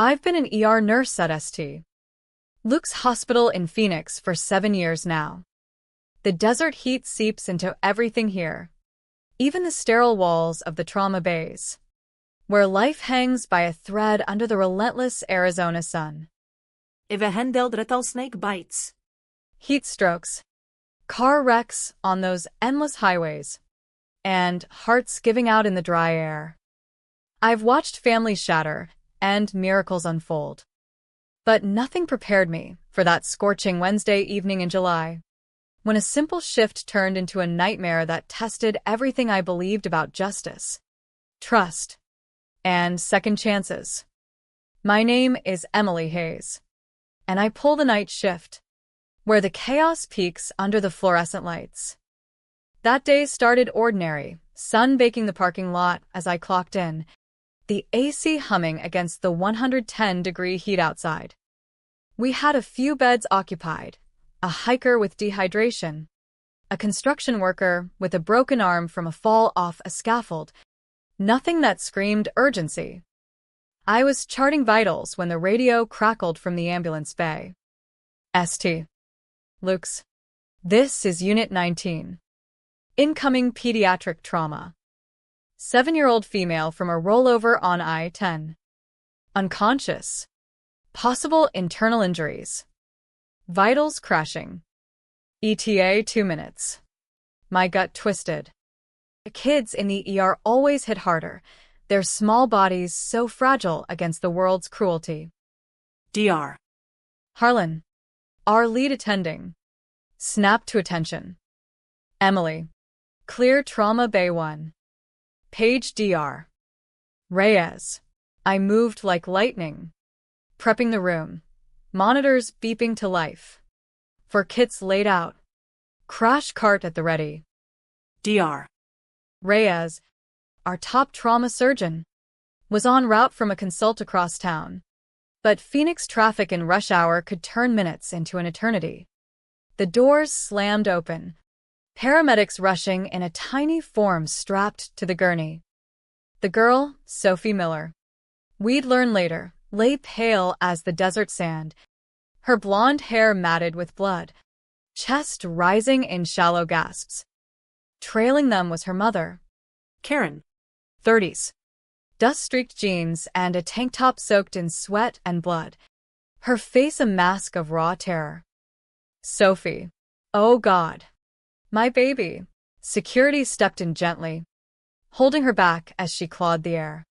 I've been an ER nurse at St. Luke's Hospital in Phoenix for 7 years now. The desert heat seeps into everything here, even the sterile walls of the trauma bays, where life hangs by a thread under the relentless Arizona sun. If a handled rattlesnake bites. Heat strokes, car wrecks on those endless highways, and hearts giving out in the dry air. I've watched families shatter and miracles unfold. But nothing prepared me for that scorching Wednesday evening in July, when a simple shift turned into a nightmare that tested everything I believed about justice, trust, and second chances. My name is Emily Hayes, and I pull the night shift, where the chaos peaks under the fluorescent lights. That day started ordinary, sun baking the parking lot as I clocked in, the AC humming against the 110-degree heat outside. We had a few beds occupied, a hiker with dehydration, a construction worker with a broken arm from a fall off a scaffold, nothing that screamed urgency. I was charting vitals when the radio crackled from the ambulance bay. St. Luke's. This is Unit 19. Incoming pediatric trauma. 7-year-old female from a rollover on I-10. Unconscious. Possible internal injuries. Vitals crashing. ETA 2 minutes. My gut twisted. The kids in the ER always hit harder, their small bodies so fragile against the world's cruelty. DR. Harlan, our lead attending, snapped to attention. Emily, clear trauma bay 1. Page DR. Reyes. I moved like lightning, prepping the room, monitors beeping to life. For kits laid out. Crash cart at the ready. DR. Reyes, our top trauma surgeon, was en route from a consult across town. But Phoenix traffic in rush hour could turn minutes into an eternity. The doors slammed open, paramedics rushing in a tiny form strapped to the gurney. The girl, Sophie Miller, we'd learn later, lay pale as the desert sand, her blonde hair matted with blood, chest rising in shallow gasps. Trailing them was her mother, Karen. 30s. Dust-streaked jeans and a tank top soaked in sweat and blood, her face a mask of raw terror. Sophie. Oh God. My baby. Security stepped in gently, holding her back as she clawed the air.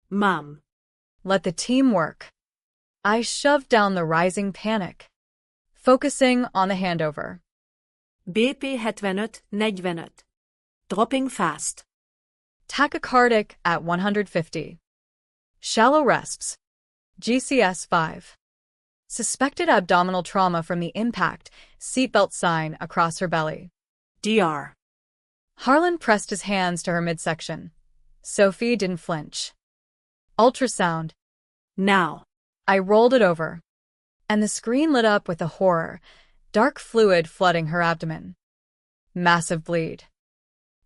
Mom. Let the team work. I shoved down the rising panic, focusing on the handover. BP 75-45. Dropping fast. Tachycardic at 150. Shallow resps. GCS 5. Suspected abdominal trauma from the impact, seatbelt sign across her belly. DR. Harlan pressed his hands to her midsection. Sophie didn't flinch. Ultrasound. Now. I rolled it over, and the screen lit up with a horror, dark fluid flooding her abdomen. Massive bleed.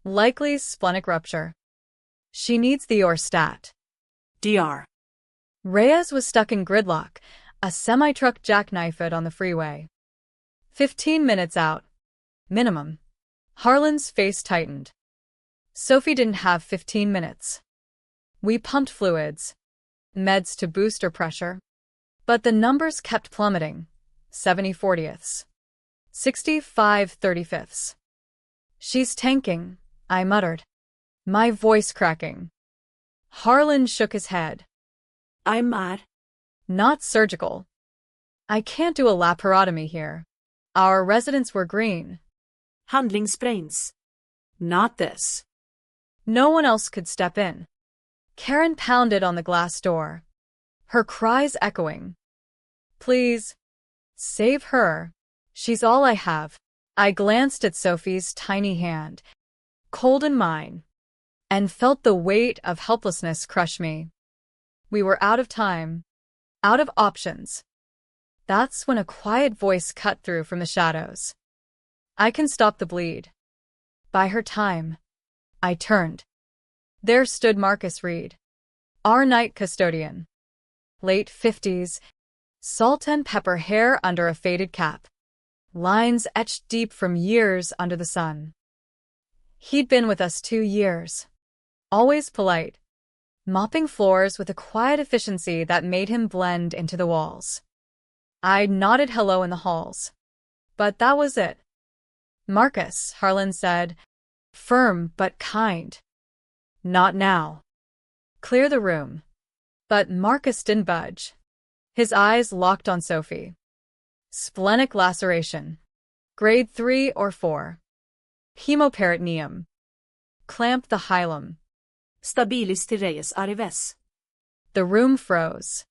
Likely splenic rupture. She needs the Orstat. DR. Reyes was stuck in gridlock, a semi-truck jackknifed on the freeway. 15 minutes out. Minimum. Harlan's face tightened. Sophie didn't have 15 minutes. We pumped fluids, meds to boost her pressure, but the numbers kept plummeting. 70/40ths. 65/35ths. She's tanking, I muttered, my voice cracking. Harlan shook his head. I'm mad. Not surgical. I can't do a laparotomy here. Our residents were green. Handlingsbrains. Not this. No one else could step in. Karen pounded on the glass door, her cries echoing. Please, save her. She's all I have. I glanced at Sophie's tiny hand, cold in mine, and felt the weight of helplessness crush me. We were out of time, out of options. That's when a quiet voice cut through from the shadows. I can stop the bleed. By her time. I turned. There stood Marcus Reed, our night custodian. late 50s, salt and pepper hair under a faded cap, lines etched deep from years under the sun. He'd been with us 2 years. Always polite, mopping floors with a quiet efficiency that made him blend into the walls. I nodded hello in the halls. But that was it. Marcus, Harlan said, firm but kind. Not now. Clear the room. But Marcus didn't budge. His eyes locked on Sophie. Splenic laceration. Grade 3 or 4. Hemoperitoneum. Clamp the hilum. Stabilis tireis arives. The room froze.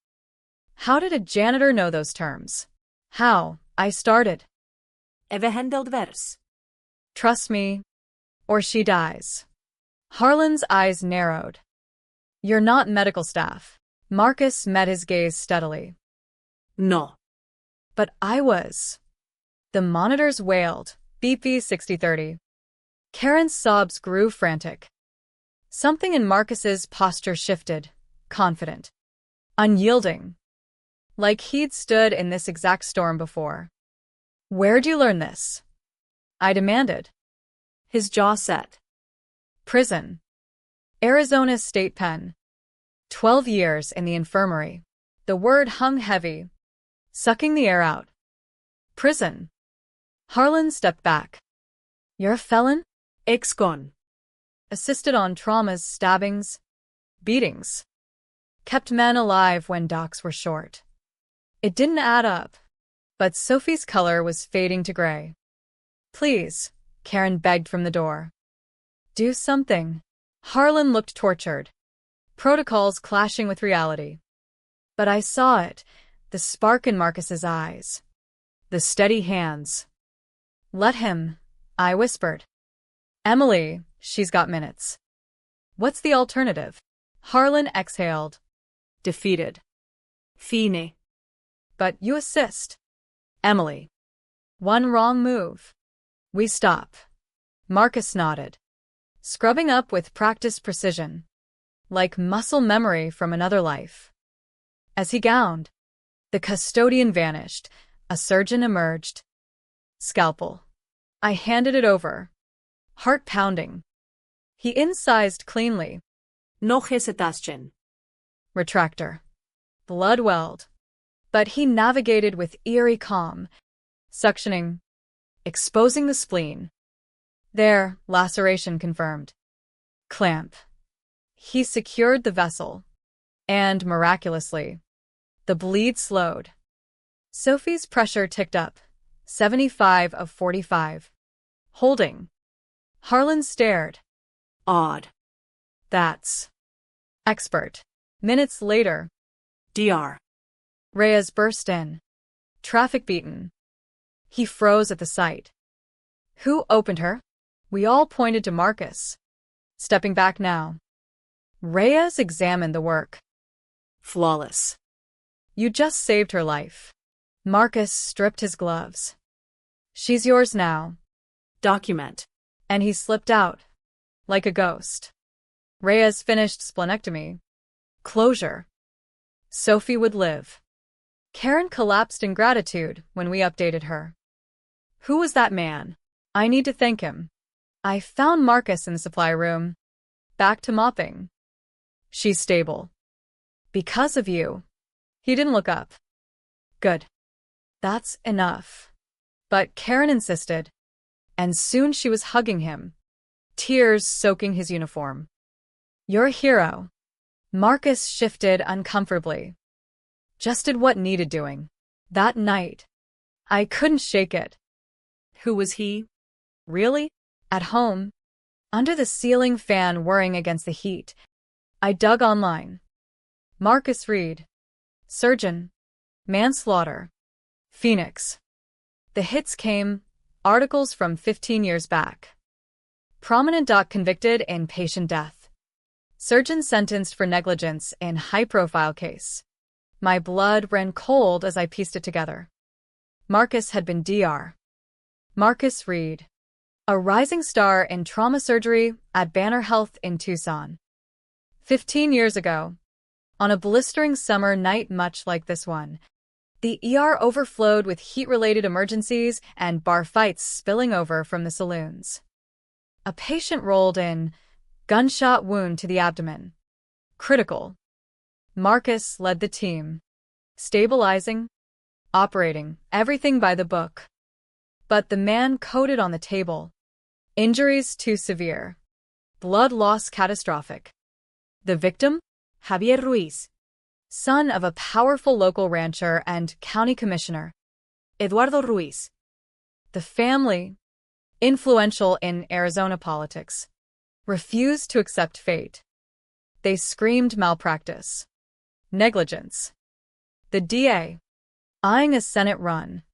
How did a janitor know those terms? How? I started. Evehendeld vers. Trust me, or she dies. Harlan's eyes narrowed. You're not medical staff. Marcus met his gaze steadily. No. But I was. The monitors wailed, BP 6030. Karen's sobs grew frantic. Something in Marcus's posture shifted, confident, unyielding, like he'd stood in this exact storm before. Where'd you learn this? I demanded. His jaw set. Prison. Arizona State Pen. 12 years in the infirmary. The word hung heavy, sucking the air out. Prison. Harlan stepped back. You're a felon? Ex-con. Assisted on traumas, stabbings, beatings. Kept men alive when docs were short. It didn't add up, but Sophie's color was fading to gray. Please, Karen begged from the door. Do something. Harlan looked tortured. Protocols clashing with reality. But I saw it, the spark in Marcus's eyes. The steady hands. Let him, I whispered. Emily, she's got minutes. What's the alternative? Harlan exhaled. Defeated. Fine. But you assist. Emily. One wrong move. We stop. Marcus nodded. Scrubbing up with practiced precision. Like muscle memory from another life. As he gowned, the custodian vanished. A surgeon emerged. Scalpel. I handed it over. Heart pounding. He incised cleanly. No hesitation. Retractor. Blood welled. But he navigated with eerie calm, suctioning, exposing the spleen. There, laceration confirmed. Clamp. He secured the vessel. And, miraculously, the bleed slowed. Sophie's pressure ticked up, 75 of 45. Holding. Harlan stared. Odd. That's expert. Minutes later, DR. Reyes burst in. Traffic beaten. He froze at the sight. Who opened her? We all pointed to Marcus. Stepping back now. Reyes examined the work. Flawless. You just saved her life. Marcus stripped his gloves. She's yours now. Document. And he slipped out. Like a ghost. Reyes finished splenectomy. Closure. Sophie would live. Karen collapsed in gratitude when we updated her. Who was that man? I need to thank him. I found Marcus in the supply room. Back to mopping. She's stable. Because of you. He didn't look up. Good. That's enough. But Karen insisted. And soon she was hugging him. Tears soaking his uniform. You're a hero. Marcus shifted uncomfortably. Just did what needed doing. That night. I couldn't shake it. Who was he? Really? At home. Under the ceiling fan whirring against the heat. I dug online. Marcus Reed. Surgeon. Manslaughter. Phoenix. The hits came, articles from 15 years back. Prominent doc convicted in patient death. Surgeon sentenced for negligence in high-profile case. My blood ran cold as I pieced it together. Marcus had been DR. Marcus Reed. A rising star in trauma surgery at Banner Health in Tucson. 15 years ago. On a blistering summer night much like this one, the ER overflowed with heat-related emergencies and bar fights spilling over from the saloons. A patient rolled in, gunshot wound to the abdomen. Critical. Marcus led the team, stabilizing, operating, everything by the book. But the man coded on the table. Injuries too severe. Blood loss catastrophic. The victim? Javier Ruiz, son of a powerful local rancher and county commissioner, Eduardo Ruiz. The family, influential in Arizona politics, refused to accept fate. They screamed malpractice, negligence. The DA, eyeing a Senate run,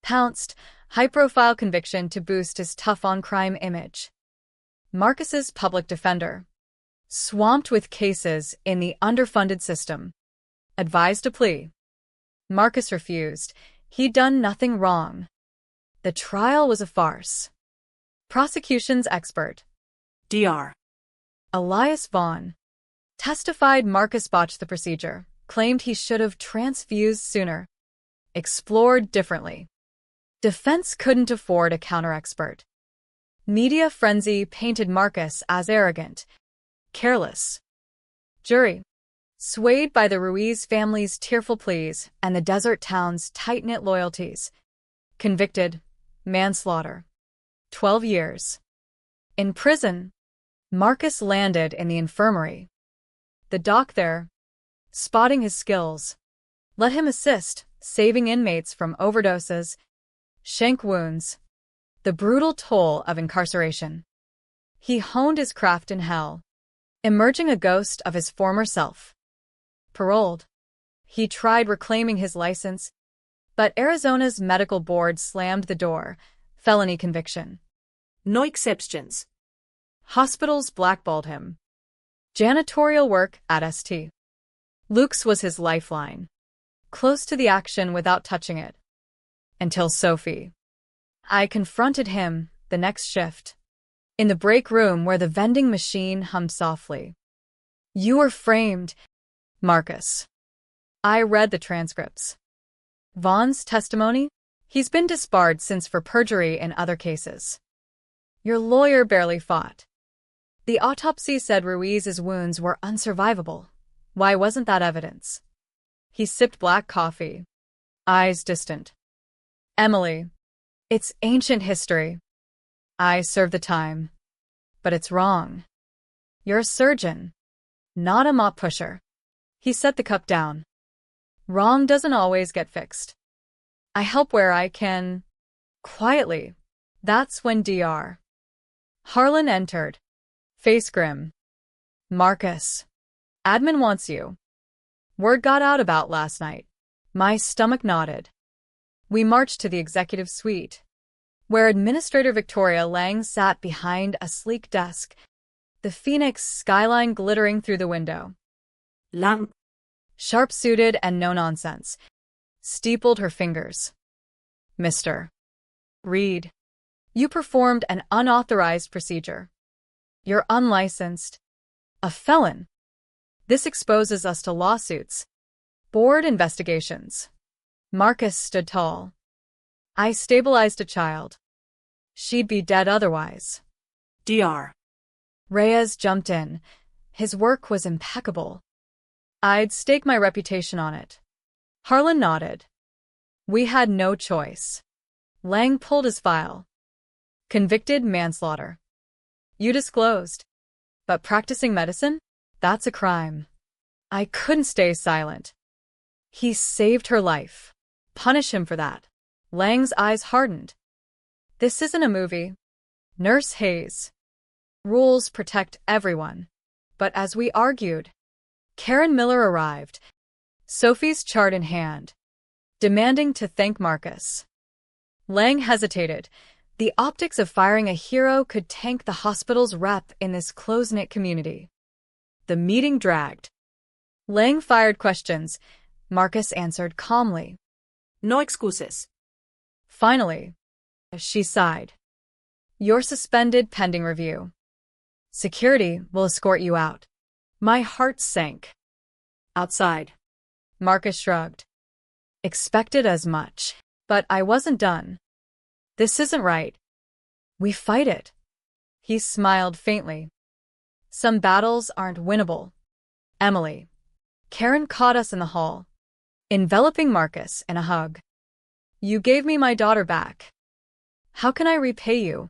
pounced, high-profile conviction to boost his tough-on-crime image. Marcus's public defender, swamped with cases in the underfunded system, advised a plea. Marcus refused. He'd done nothing wrong. The trial was a farce. Prosecution's expert, Dr. Elias Vaughn, testified Marcus botched the procedure, claimed he should have transfused sooner, explored differently. Defense couldn't afford a counter-expert. Media frenzy painted Marcus as arrogant, careless. Jury, swayed by the Ruiz family's tearful pleas and the desert town's tight-knit loyalties, convicted, manslaughter, 12 years. In prison, Marcus landed in the infirmary. The doc there, spotting his skills, let him assist, saving inmates from overdoses, shank wounds, the brutal toll of incarceration. He honed his craft in hell, emerging a ghost of his former self. Paroled, he tried reclaiming his license, but Arizona's medical board slammed the door, felony conviction. No exceptions. Hospitals blackballed him. Janitorial work at St. Luke's was his lifeline, close to the action without touching it. Until Sophie. I confronted him, the next shift, in the break room where the vending machine hummed softly. You were framed, Marcus. I read the transcripts. Vaughn's testimony? He's been disbarred since for perjury in other cases. Your lawyer barely fought. The autopsy said Ruiz's wounds were unsurvivable. Why wasn't that evidence? He sipped black coffee, eyes distant. Emily, it's ancient history. I serve the time. But it's wrong. You're a surgeon, not a mop pusher. He set the cup down. Wrong doesn't always get fixed. I help where I can. Quietly. That's when Dr. Harlan entered. Face grim. Marcus. Admin wants you. Word got out about last night. My stomach nodded. We marched to the executive suite, where Administrator Victoria Lang sat behind a sleek desk, the Phoenix skyline glittering through the window. Lang, Sharp-suited and no-nonsense, steepled her fingers. Mr. Reed, you performed an unauthorized procedure. You're unlicensed. A felon. This exposes us to lawsuits. Board investigations. Marcus stood tall. I stabilized a child. She'd be dead otherwise. Dr. Reyes jumped in. His work was impeccable. I'd stake my reputation on it. Harlan nodded. We had no choice. Lang pulled his file. Convicted manslaughter. You disclosed. But practicing medicine? That's a crime. I couldn't stay silent. He saved her life. Punish him for that. Lang's eyes hardened. This isn't a movie. Nurse Hayes. Rules protect everyone. But as we argued, Karen Miller arrived, Sophie's chart in hand, demanding to thank Marcus. Lang hesitated. The optics of firing a hero could tank the hospital's rep in this close-knit community. The meeting dragged. Lang fired questions. Marcus answered calmly. No excuses. Finally, she sighed. You're suspended pending review. Security will escort you out. My heart sank. Outside. Marcus shrugged. Expected as much. But I wasn't done. This isn't right. We fight it. He smiled faintly. Some battles aren't winnable. Emily. Karen caught us in the hall, enveloping Marcus in a hug. You gave me my daughter back. How can I repay you?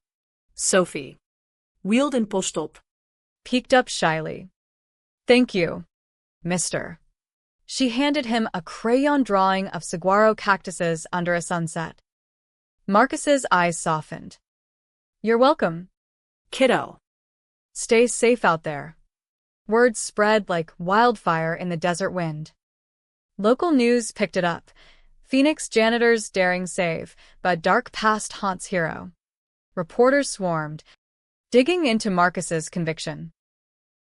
Sophie. Wheeled and pushed up. Peeked up shyly. Thank you, mister. She handed him a crayon drawing of saguaro cactuses under a sunset. Marcus's eyes softened. You're welcome. Kiddo. Stay safe out there. Words spread like wildfire in the desert wind. Local news picked it up. Phoenix janitor's daring save, but dark past haunts hero. Reporters swarmed, digging into Marcus's conviction.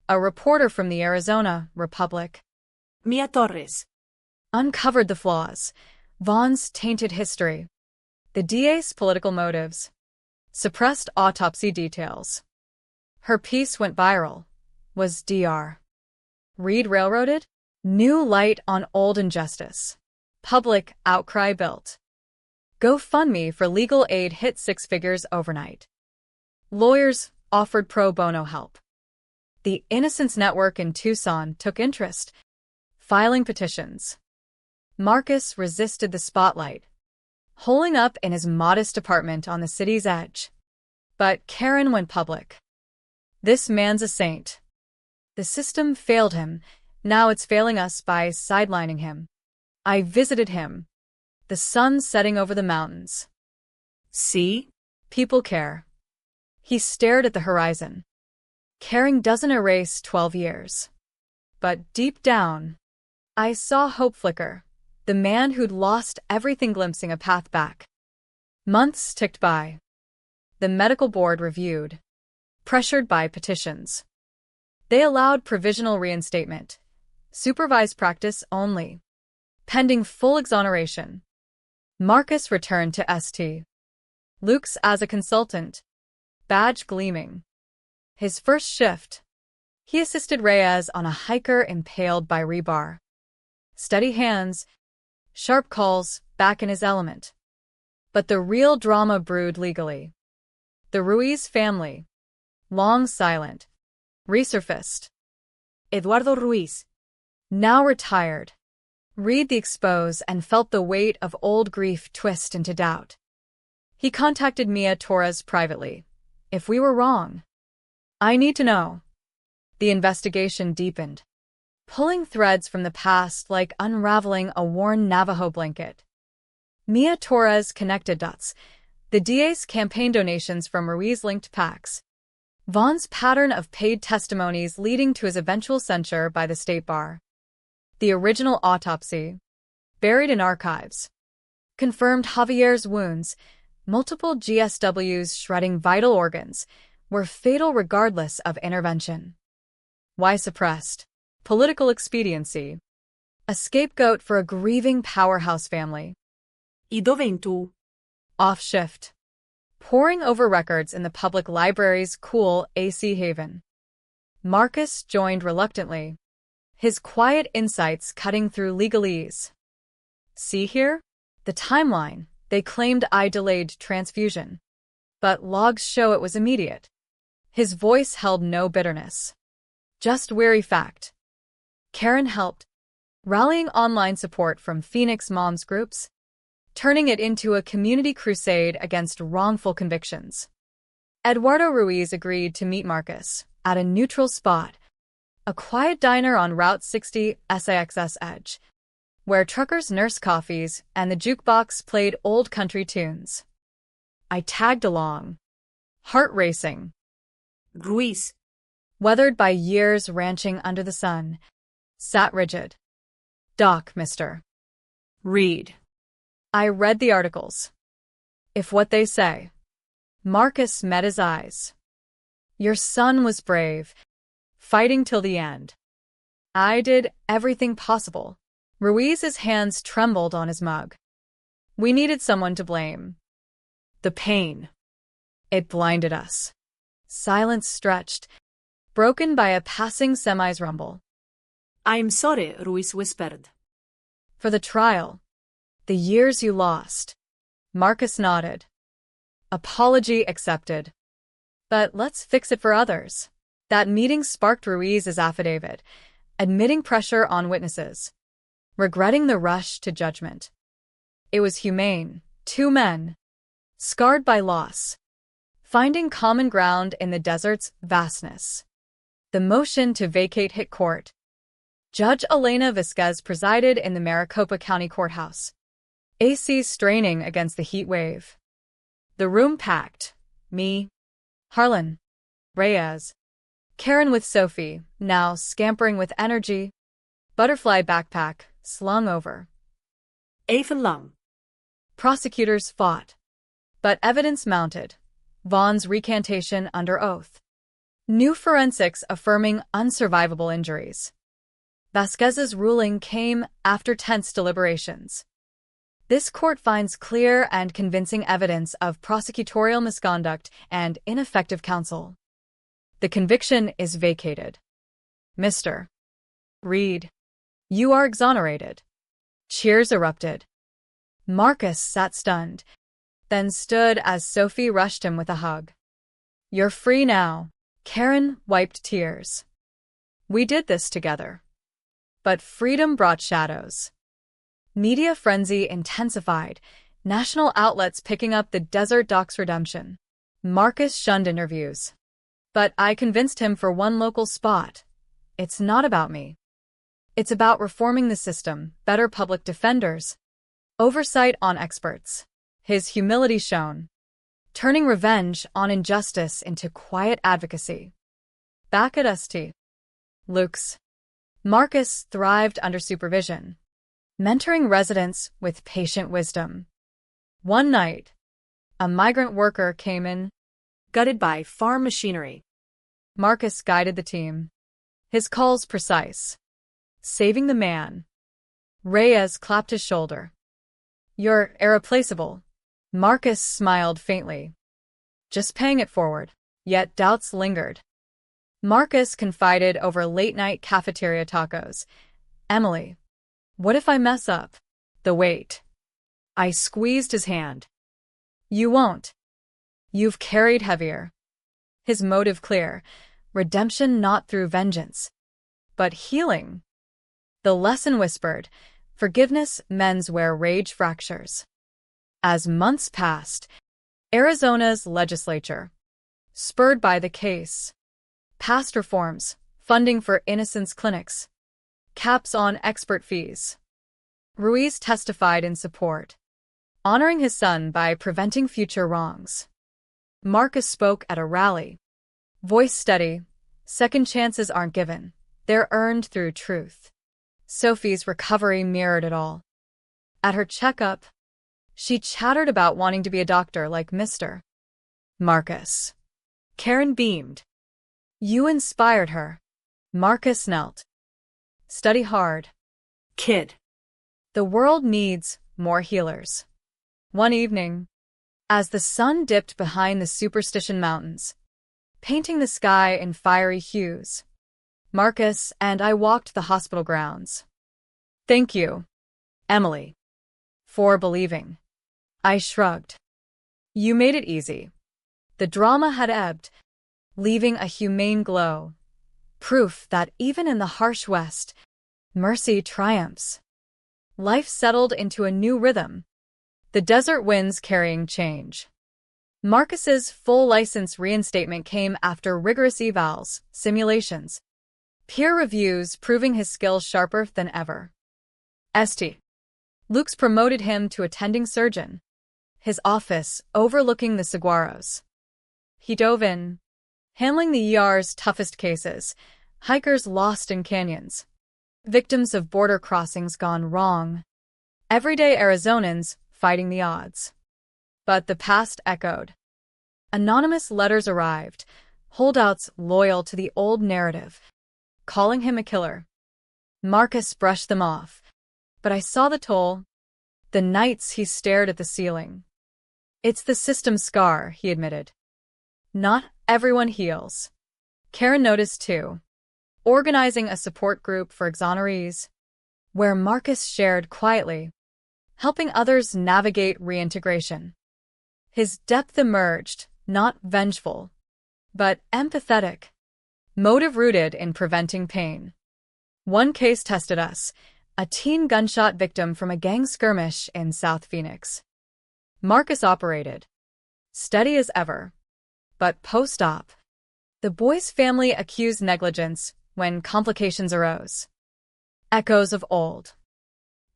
A reporter from the Arizona Republic Mia Torres. uncovered the flaws, Vaughn's tainted history, the DA's political motives, suppressed autopsy details. Her piece went viral. Was Dr. Reed railroaded? New light on old injustice. Public outcry built. GoFundMe for legal aid hit 6 figures overnight. Lawyers offered pro bono help. The Innocence Network in Tucson took interest, filing petitions. Marcus resisted the spotlight, holing up in his modest apartment on the city's edge. But Karen went public. This man's a saint. The system failed him, now it's failing us by sidelining him. I visited him. The sun setting over the mountains. See? People care. He stared at the horizon. Caring doesn't erase 12 years. But deep down, I saw hope flicker, the man who'd lost everything glimpsing a path back. Months ticked by. The medical board reviewed, pressured by petitions. They allowed provisional reinstatement, supervised practice only. Pending full exoneration. Marcus returned to St. Luke's as a consultant, badge gleaming. His first shift, he assisted Reyes on a hiker impaled by rebar. Steady hands, sharp calls, back in his element. But the real drama brewed legally. The Ruiz family, long silent, resurfaced. Eduardo Ruiz. Now retired. Read the expose and felt the weight of old grief twist into doubt. He contacted Mia Torres privately. If we were wrong, I need to know. The investigation deepened, pulling threads from the past like unraveling a worn Navajo blanket. Mia Torres connected dots, the DA's campaign donations from Ruiz-linked PACs, Vaughn's pattern of paid testimonies leading to his eventual censure by the state bar. The original autopsy, buried in archives, confirmed Javier's wounds, multiple GSWs shredding vital organs, were fatal regardless of intervention. Why suppressed? Political expediency. A scapegoat for a grieving powerhouse family. Y dove tu? Off shift. Poring over records in the public library's cool AC haven. Marcus joined reluctantly, his quiet insights cutting through legalese. See here? The timeline. They claimed I delayed transfusion. But logs show it was immediate. His voice held no bitterness. Just weary fact. Karen helped, rallying online support from Phoenix moms groups, turning it into a community crusade against wrongful convictions. Eduardo Ruiz agreed to meet Marcus at a neutral spot, a quiet diner on Route 60 SIXS Edge, where truckers nursed coffees and the jukebox played old country tunes. I tagged along, heart racing. Ruiz. Weathered by years ranching under the sun, sat rigid. Doc, mister. Read. I read the articles. If what they say. Marcus met his eyes. Your son was brave, fighting till the end. I did everything possible. Ruiz's hands trembled on his mug. We needed someone to blame. The pain. It blinded us. Silence stretched, broken by a passing semi's rumble. I'm sorry, Ruiz whispered. For the trial. The years you lost. Marcus nodded. Apology accepted. But let's fix it for others. That meeting sparked Ruiz's affidavit, admitting pressure on witnesses, regretting the rush to judgment. It was humane. 2 men, scarred by loss, finding common ground in the desert's vastness. The motion to vacate hit court. Judge Elena Vasquez presided in the Maricopa County Courthouse, AC straining against the heat wave. The room packed. Me, Harlan, Reyes, Karen with Sophie, now scampering with energy, butterfly backpack slung over. Even lang. Prosecutors fought. But evidence mounted. Vaughn's recantation under oath. New forensics affirming unsurvivable injuries. Vasquez's ruling came after tense deliberations. This court finds clear and convincing evidence of prosecutorial misconduct and ineffective counsel. The conviction is vacated. Mr. Reed, you are exonerated. Cheers erupted. Marcus sat stunned, then stood as Sophie rushed him with a hug. You're free now. Karen wiped tears. We did this together. But freedom brought shadows. Media frenzy intensified, national outlets picking up the Desert Doc's redemption. Marcus shunned interviews. But I convinced him for one local spot. It's not about me. It's about reforming the system, better public defenders, oversight on experts. His humility shone, turning revenge on injustice into quiet advocacy. Back at St. Luke's, Marcus thrived under supervision, mentoring residents with patient wisdom. One night, a migrant worker came in, Gutted by farm machinery. Marcus guided the team, his calls precise, saving the man. Reyes clapped his shoulder. You're irreplaceable. Marcus smiled faintly, just paying it forward. Yet doubts lingered. Marcus confided over late-night cafeteria tacos. Emily, what if I mess up? The weight. I squeezed his hand. You won't. You've carried heavier. His motive clear. Redemption not through vengeance, but healing. The lesson whispered. Forgiveness mends where rage fractures. As months passed, Arizona's legislature, spurred by the case, passed reforms, funding for innocence clinics, caps on expert fees. Ruiz testified in support, honoring his son by preventing future wrongs. Marcus spoke at a rally. Voice steady, second chances aren't given, they're earned through truth. Sophie's recovery mirrored it all. At her checkup, she chattered about wanting to be a doctor like Mr. Marcus. Karen beamed. You inspired her. Marcus knelt. Study hard. Kid. The world needs more healers. One evening, as the sun dipped behind the Superstition Mountains, painting the sky in fiery hues, Marcus and I walked the hospital grounds. Thank you, Emily, for believing. I shrugged. You made it easy. The drama had ebbed, leaving a humane glow. Proof that even in the harsh West, mercy triumphs. Life settled into a new rhythm. The desert winds carrying change. Marcus's full license reinstatement came after rigorous evals, simulations, peer reviews proving his skills sharper than ever. St. Luke's promoted him to attending surgeon, his office overlooking the saguaros. He dove in, handling the ER's toughest cases, hikers lost in canyons, victims of border crossings gone wrong, everyday Arizonans fighting the odds. But the past echoed. Anonymous letters arrived, holdouts loyal to the old narrative, calling him a killer. Marcus brushed them off, but I saw the toll. The nights he stared at the ceiling. It's the system scar, he admitted. Not everyone heals. Karen noticed too. organizing a support group for exonerees, where Marcus shared quietly, helping others navigate reintegration. His depth emerged, not vengeful, but empathetic, motive-rooted in preventing pain. One case tested us, a teen gunshot victim from a gang skirmish in South Phoenix. Marcus operated, steady as ever. But post-op, the boy's family accused negligence when complications arose. Echoes of old.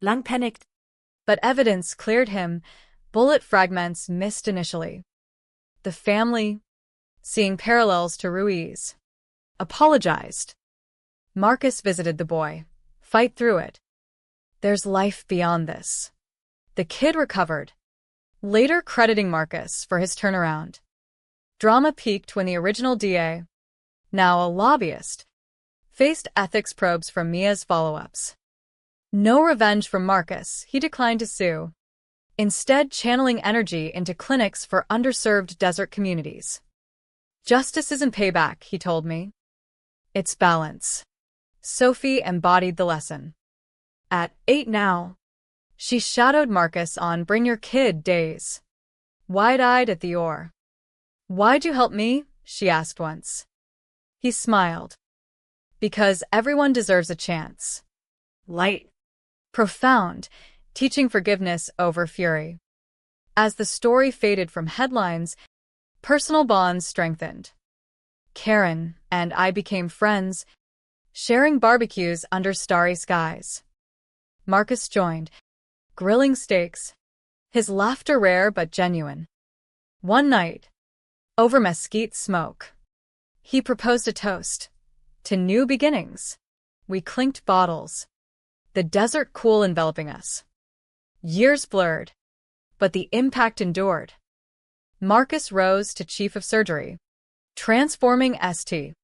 Lang panicked. But evidence cleared him, bullet fragments missed initially. The family, seeing parallels to Ruiz, apologized. Marcus visited the boy. Fight through it. There's life beyond this. The kid recovered, later crediting Marcus for his turnaround. Drama peaked when the original DA, now a lobbyist, faced ethics probes from Mia's follow-ups. No revenge from Marcus, he declined to sue, instead channeling energy into clinics for underserved desert communities. Justice isn't payback, he told me. It's balance. Sophie embodied the lesson. At 8 now, she shadowed Marcus on Bring Your Kid days, wide-eyed at the oar. Why'd you help me? She asked once. He smiled. Because everyone deserves a chance. Light. Profound, teaching forgiveness over fury. As the story faded from headlines, personal bonds strengthened. Karen and I became friends, sharing barbecues under starry skies. Marcus joined, grilling steaks, his laughter rare but genuine. One night, over mesquite smoke, he proposed a toast to new beginnings. We clinked bottles, the desert cool enveloping us. Years blurred, but the impact endured. Marcus rose to chief of surgery, transforming St.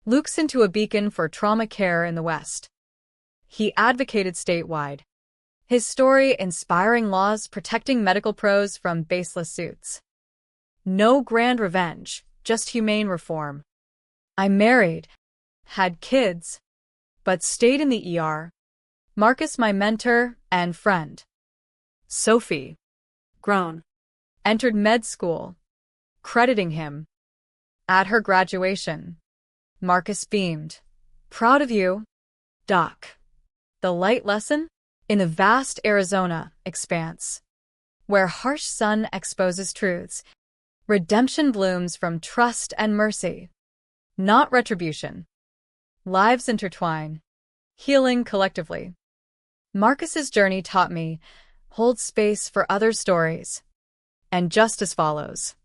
Luke's into a beacon for trauma care in the West. He advocated statewide, his story inspiring laws protecting medical pros from baseless suits. No grand revenge, just humane reform. I married, had kids, but stayed in the ER. Marcus, my mentor and friend. Sophie, Grown. entered med school, crediting him. At her graduation, Marcus beamed. Proud of you, Doc. The light lesson? In the vast Arizona expanse, where harsh sun exposes truths, redemption blooms from trust and mercy, not retribution. Lives intertwine, healing collectively. Marcus's journey taught me, hold space for other stories, and justice follows.